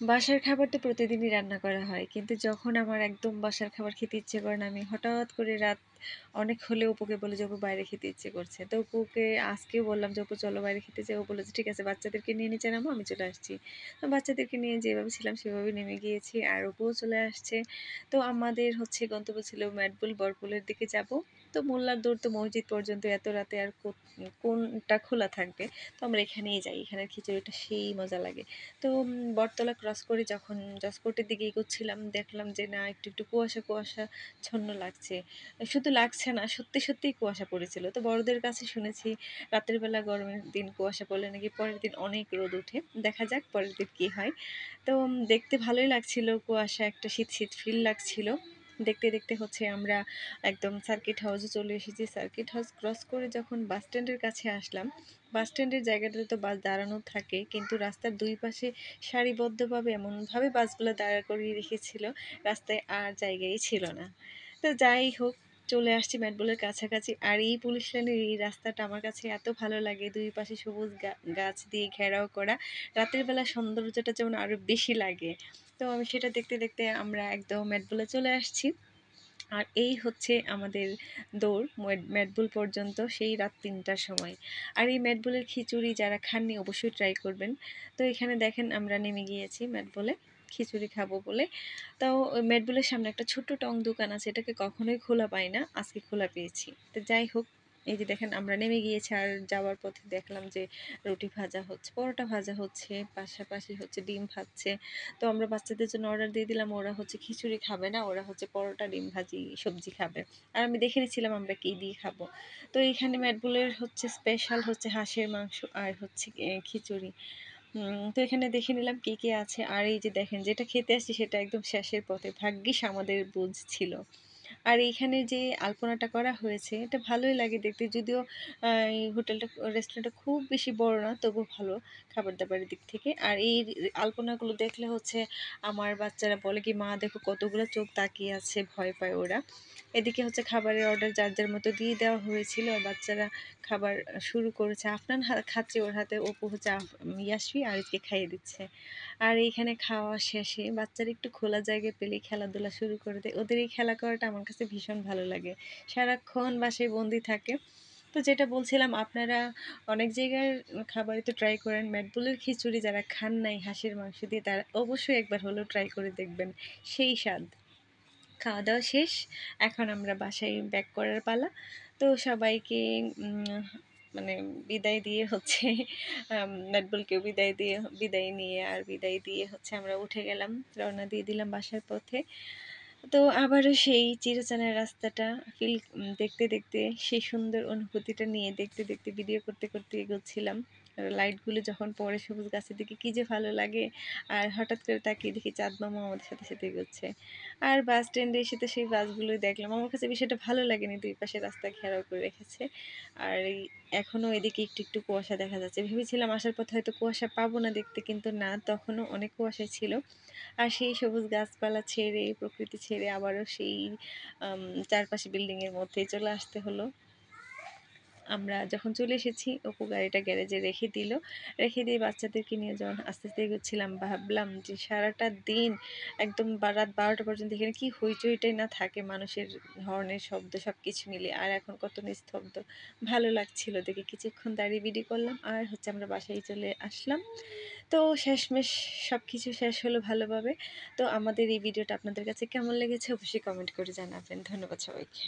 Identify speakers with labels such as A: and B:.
A: বাসার খাবার তো প্রতিদিনই রান্না করা হয়। কিন্তু যখন আমার একদম বাসার খাবার খেতে ইচ্ছে করে না, আমি হঠাৎ করে রাত অনেক হলে অপুকে বলি যে, "অপু বাইরে খেতে ইচ্ছে করছে।" তো অপুকে আজকেও বললাম যে, "অপু চলো বাইরে খেতে যাই।" ও বলল যে, "ঠিক আছে বাচ্চাদেরকে নিয়ে নিচে নামো, আমি চলে আসছি।" তো বাচ্চাদেরকে নিয়ে যেভাবে ছিলাম সেভাবেই নেমে গিয়েছি। আর অপুও চলে আসছে। তো আমাদের হচ্ছে গন্তব্য ছিল ম্যাডবুল বরপুলের দিকে যাবো। তো মোল্লার দৌড় তো মসজিদ পর্যন্ত এত রাতে আর কোনটা খোলা থাকবে? তো আমরা এখানেই যাই। এখানের খিচুড়িটা সেই মজা লাগে। তো বটতলা ক্রস করে যখন জজকোর্টের দিকে এগোচ্ছিলাম দেখলাম যে না একটু কুয়াশাচ্ছন্ন লাগছে। শুধু লাগছে না সত্যিই কুয়াশা পড়েছিল। তো বড়দের কাছে শুনেছি রাতের বেলা গরমের দিন কুয়াশা পড়লে নাকি পরের দিন অনেক রোদ ওঠে। দেখা যাক পরের দিন কি হয়। তো দেখতে ভালোই লাগছিল কুয়াশা একটা শীত ফিল লাগছিল। দেখতে হচ্ছে আমরা একদম সার্কিট হাউসে চলে এসেছি। সার্কিট হাউস ক্রস করে যখন বাস স্ট্যান্ডের কাছে আসলাম, বাস স্ট্যান্ডের জায়গাটাতে তো বাস দাঁড়ানো থাকে কিন্তু রাস্তার দুই পাশে সারিবদ্ধভাবে এমনভাবে বাসগুলো দাঁড়া করিয়ে রেখেছিল, রাস্তায় আর জায়গাই ছিল না। তো যাই হোক চলে আসছি ম্যাটবলের কাছাকাছি। আর এই পুলিশ লাইনের এই রাস্তাটা আমার কাছে এত ভালো লাগে। দুই পাশে সবুজ গাছ দিয়ে ঘেরাও করা। রাতের বেলা সৌন্দর্যটা যেমন আরো বেশি লাগে। তো আমি সেটা দেখতে আমরা একদম ম্যাটবলে চলে আসছি। আর এই হচ্ছে আমাদের দৌড় ম্যাটবুল পর্যন্ত সেই রাত ৩টার সময়। আর এই ম্যাটবুলের খিচুড়ি যারা খাননি অবশ্যই ট্রাই করবেন। তো এখানে দেখেন আমরা নেমে গিয়েছি ম্যাটবলে খিচুড়ি খাবো বলে। তাও ওই ম্যাটবুলের সামনে একটা ছোট্ট টং দোকান আছে, এটাকে কখনোই খোলা পাই না, আজকে খোলা পেয়েছি। তো যাই হোক এই যে দেখেন আমরা নেমে গিয়েছি আর যাওয়ার পথে দেখলাম যে রুটি ভাজা হচ্ছে, পরোটা ভাজা হচ্ছে, পাশাপাশি হচ্ছে ডিম ভাজছে। তো আমরা বাচ্চাদের জন্য অর্ডার দিয়ে দিলাম, ওরা হচ্ছে খিচুড়ি খাবে না, ওরা হচ্ছে পরোটা ডিম ভাজি সবজি খাবে। আর আমি দেখে নিচ্ছিলাম আমরা কী দিয়ে খাবো। তো এইখানে ম্যাটবুলের হচ্ছে স্পেশাল হচ্ছে হাঁসের মাংস আর হচ্ছে খিচুড়ি। তো এখানে দেখে নিলাম কে আছে। আর এই যে দেখেন যেটা খেতে আসছি সেটা একদম শেষের পথে, ভাগ্যিস আমাদের বুঝ ছিল। আর এইখানে যে আলপনাটা করা হয়েছে এটা ভালোই লাগে দেখতে, যদিও এই হোটেলটা রেস্টুরেন্টটা খুব বেশি বড় না, তবু ভালো খাবার দাবারের দিক থেকে। আর এই আলপনাগুলো দেখলে হচ্ছে আমার বাচ্চারা বলে কি, মা দেখো কতগুলো চোখ তাকিয়ে আছে, ভয় পায় ওরা। এদিকে হচ্ছে খাবারের অর্ডার যার মতো দিয়ে দেওয়া হয়েছিল আর বাচ্চারা খাবার শুরু করেছে। আফনান খাচ্ছে, ওর হাতে অপু হচ্ছে ইয়াসি আরিফকে খাইয়ে দিচ্ছে। আর এইখানে খাওয়া শেষে বাচ্চারা একটু খোলা জায়গায় পেলেই খেলাধুলা শুরু করে দেয়। ওদের এই খেলা করাটা আমার কাছে ভীষণ ভালো লাগে। সারাক্ষণ বাসায় বন্দি থাকে। তো যেটা বলছিলাম আপনারা অনেক জায়গার খাবারই তো ট্রাই করেন। ম্যাটবুলের খিচুড়ি যারা খান নাই হাঁসের মাংস দিয়ে তারা অবশ্যই একবার হলেও ট্রাই করে দেখবেন। সেই স্বাদ। খাওয়া দাওয়া শেষ। এখন আমরা বাসায় ব্যাক করার পালা। তো সবাইকে মানে বিদায় দিয়ে হচ্ছে নাটবলকেও বিদায় নিয়ে আর বিদায় দিয়ে হচ্ছে আমরা উঠে গেলাম। রওনা দিয়ে দিলাম বাসার পথে। তো আবারও সেই চিরচেনা রাস্তাটা দেখতে সেই সুন্দর অনুভূতিটা নিয়ে দেখতে ভিডিও করতে এগোচ্ছিলাম। আর লাইটগুলো যখন পড়ে সবুজ গাছের দিকে কি যে ভালো লাগে। আর হঠাৎ করে তাকিয়ে দেখি চাঁদ মামা আমাদের সাথে এগোচ্ছে। আর বাস স্ট্যান্ডে এসে তো সেই বাসগুলোই দেখলাম। আমার কাছে বিষয়টা ভালো লাগেনি, দুই পাশে রাস্তা ঘেরাও করে রেখেছে। আর এখনো এদিকে একটু কুয়াশা দেখা যাচ্ছে। ভেবেছিলাম আসার পথে হয়তো কুয়াশা পাবো না দেখতে, কিন্তু না, তখনও অনেক কুয়াশাই ছিল। আর সেই সবুজ গাছপালা ছেড়ে প্রকৃতি ছেড়ে আবারও সেই চারপাশে বিল্ডিং এর মধ্যেই চলে আসতে হলো। আমরা যখন চলে এসেছি অপু গাড়িটা গ্যারেজে রেখে দিয়ে বাচ্চাদেরকে নিয়ে যখন আস্তে এগোচ্ছিলাম ভাবলাম যে সারাটা দিন একদম রাত 12টা পর্যন্ত এখানে কি হইচইটাই না থাকে, মানুষের হর্নের শব্দ সব কিছু মিলে। আর এখন কত নিস্তব্ধ, ভালো লাগছিল দেখে। কিছুক্ষণ দাঁড়িয়ে ভিডিও করলাম আর হচ্ছে আমরা বাসায় চলে আসলাম। তো শেষমেশ সব কিছু শেষ হলো ভালোভাবে। তো আমাদের এই ভিডিওটা আপনাদের কাছে কেমন লেগেছে অবশ্যই কমেন্ট করে জানাবেন। ধন্যবাদ সবাইকে।